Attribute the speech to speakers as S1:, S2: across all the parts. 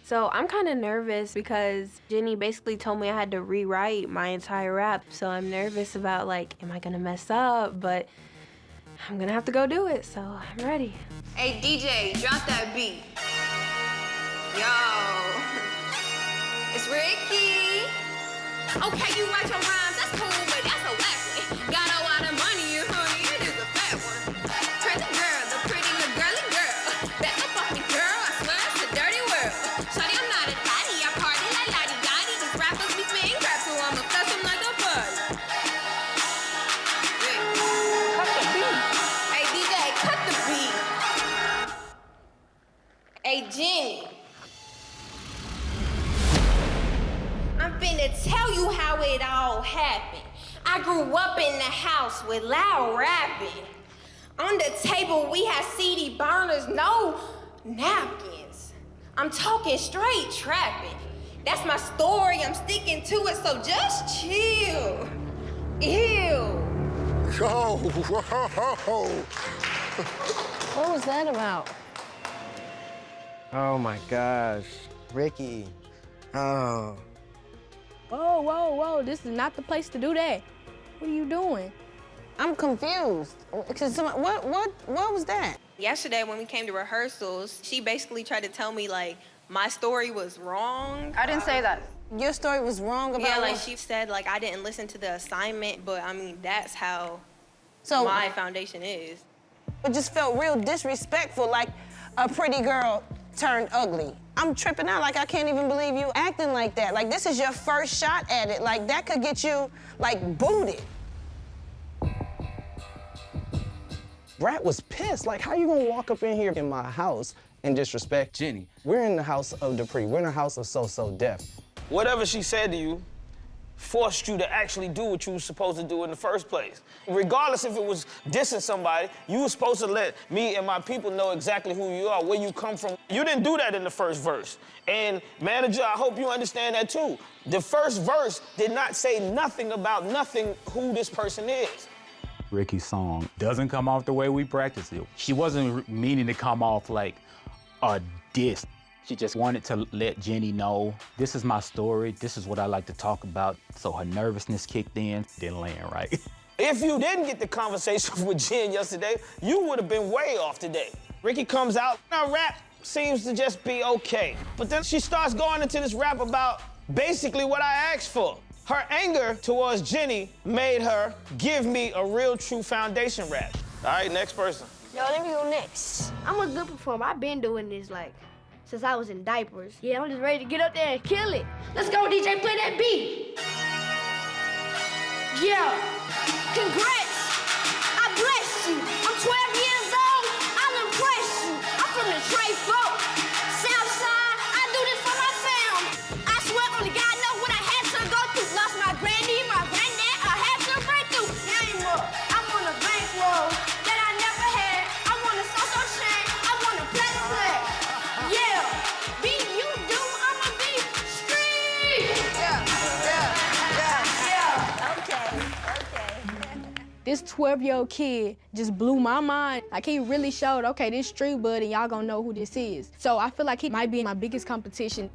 S1: So I'm kind of nervous because Jny basically told me I had to rewrite my entire rap. So I'm nervous about like, am I gonna mess up? But I'm gonna have to go do it, so I'm ready.
S2: Hey DJ, drop that beat. Yo, it's Ricky. Okay, you write your rhymes, that's cool, but that's a whack one. Got a lot of money, honey, it is a fat one. Trendy girl, the pretty little girly girl. Back up off me, girl, I swear it's a dirty world. Shawty, I'm not a daddy, I party like lottie-dottie. These rappers be spitting crap, so I'ma flush them like a buzz. Cut the beat. Hey, DJ, cut the beat. Hey, Jny. I'm finna tell you how it all happened. I grew up in the house with loud rapping. On the table, we had CD burners, no napkins. I'm talking straight trapping. That's my story, I'm sticking to it, so just chill. Ew.
S3: Yo, whoa.
S4: What was that about?
S5: Oh my gosh, Ricky. Oh.
S4: Whoa, whoa, whoa, this is not the place to do that. What are you doing? I'm confused. What was that?
S2: Yesterday when we came to rehearsals, she basically tried to tell me like my story was wrong.
S4: I didn't say that. Your story was wrong about
S2: Yeah, like
S4: what?
S2: she said like I didn't listen to the assignment, but I mean that's how
S4: So
S2: my foundation is.
S4: it just felt real disrespectful, like a pretty girl turned ugly. I'm tripping out, like I can't even believe you acting like that. Like this is your first shot at it. Like that could get you like booted.
S5: Brat was pissed. Like, how you gonna walk up in here in my house and disrespect Jny? We're in the house of Dupri. We're in the house of So Def.
S6: Whatever she said to you forced you to actually do what you were supposed to do in the first place. Regardless if it was dissing somebody, you were supposed to let me and my people know exactly who you are, where you come from. You didn't do that in the first verse. And manager, I hope you understand that too. The first verse did not say nothing about who this person is.
S7: Ricky's song doesn't come off the way we practice it. She wasn't meaning to come off like a diss. She just wanted to let Jny know, this is my story, this is what I like to talk about. So her nervousness kicked in, didn't land right.
S6: If you didn't get the conversation with Jen yesterday, you would have been way off today. Ricky comes out, now rap seems to just be okay. But then she starts going into this rap about basically what I asked for. Her anger towards Jny made her give me a real true foundation rap. All right, next person.
S8: Yo, let me go next. I'm a good performer. I've been doing this like since I was in diapers. Yeah, I'm just ready to get up there and kill it. Let's go, DJ, play that beat. Yeah, congrats. I bless you. I'm 12 years old. I'll impress you. I'm from the Trey folk. Southside, I do this for my fam. I swear only God knows what I had to go through. Lost my granny, my granddad. I had to break through. Game up. I'm on a bankroll that I never had. I want a so-so chain. I want a platinum flag. Yeah, be you do, I'ma be street.
S4: This 12-year-old kid just blew my mind. Like he really showed, okay, this street bud and y'all gonna know who this is. So I feel like he might be my biggest competition.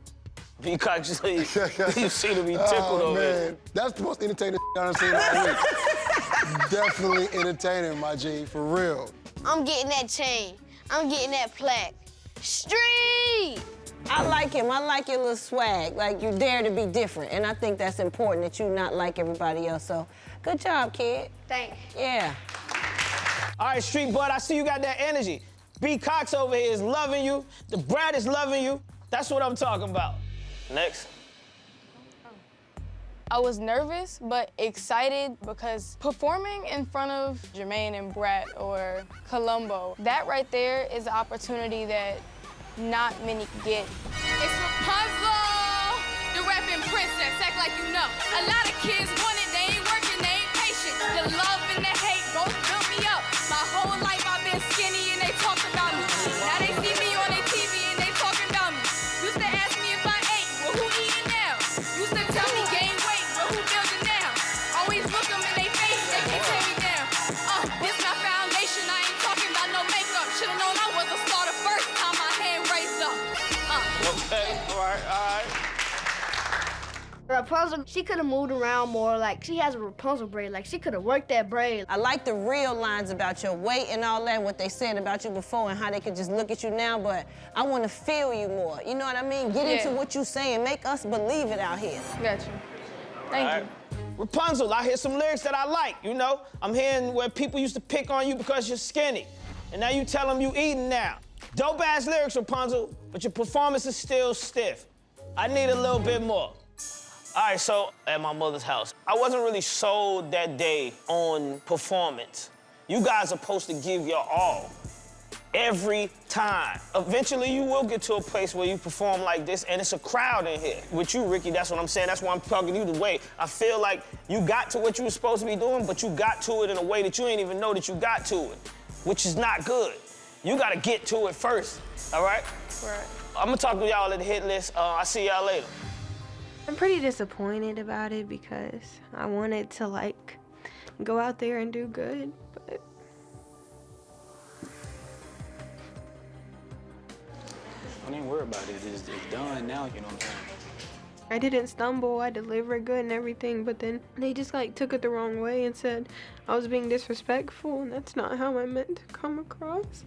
S6: Because you seem to be tickled over
S3: man. That's the most entertaining I've seen all week. Definitely entertaining, my G, for real.
S8: I'm getting that chain. I'm getting that plaque. Street!
S4: I like him. I like your little swag. Like you dare to be different. And I think that's important that you not like everybody else. So good job, kid.
S8: Thanks.
S4: Yeah.
S6: All right, Street Bud, I see you got that energy. B. Cox over here is loving you. The Brat is loving you. That's what I'm talking about. Next.
S9: I was nervous, but excited because performing in front of Jermaine and Brat or Columbo, that right there is an opportunity that not many get.
S2: It's Rapunzel, the rapping princess, act like you know. A lot of kids want it, they ain't working, they ain't patient. The love and the hate both built me up. My whole life I've been skinny and they talked about me. Now they see me on their TV and they talking about me. Used to ask me if I ate, well who eating now? Used to tell me gain weight, well who building now? Always look them in their face, they can't tear me down. This my foundation, I ain't talking about no makeup. Should've known I was a starter first time my hand raised up.
S6: Okay, all right.
S8: Rapunzel, she could have moved around more. Like, she has a Rapunzel braid. Like, she could have worked that braid.
S4: I like the real lines about your weight and all that, what they said about you before and how they could just look at you now, but I want to feel you more. You know what I mean? Get into what you're saying. Make us believe it out here.
S9: Got you. Thank you.
S6: Rapunzel, I hear some lyrics that I like, you know? I'm hearing where people used to pick on you because you're skinny, and now you tell them you eating now. Dope-ass lyrics, Rapunzel, but your performance is still stiff. I need a little bit more. All right, so at my mother's house, I wasn't really sold that day on performance. You guys are supposed to give your all every time. Eventually, you will get to a place where you perform like this, and it's a crowd in here. With you, Ricky, that's what I'm saying. That's why I'm talking to you the way. I feel like you got to what you were supposed to be doing, but you got to it in a way that you ain't even know that you got to it, which is not good. You gotta get to it first, all right?
S9: Right.
S6: I'm gonna talk to y'all at the hit list. I'll see y'all later.
S1: I'm pretty disappointed about it because I wanted to, like, go out there and do good, but...
S7: Don't even worry about it. It's done now, you know what I'm saying?
S1: I didn't stumble, I delivered good and everything, but then they just, like, took it the wrong way and said I was being disrespectful, and that's not how I meant to come across.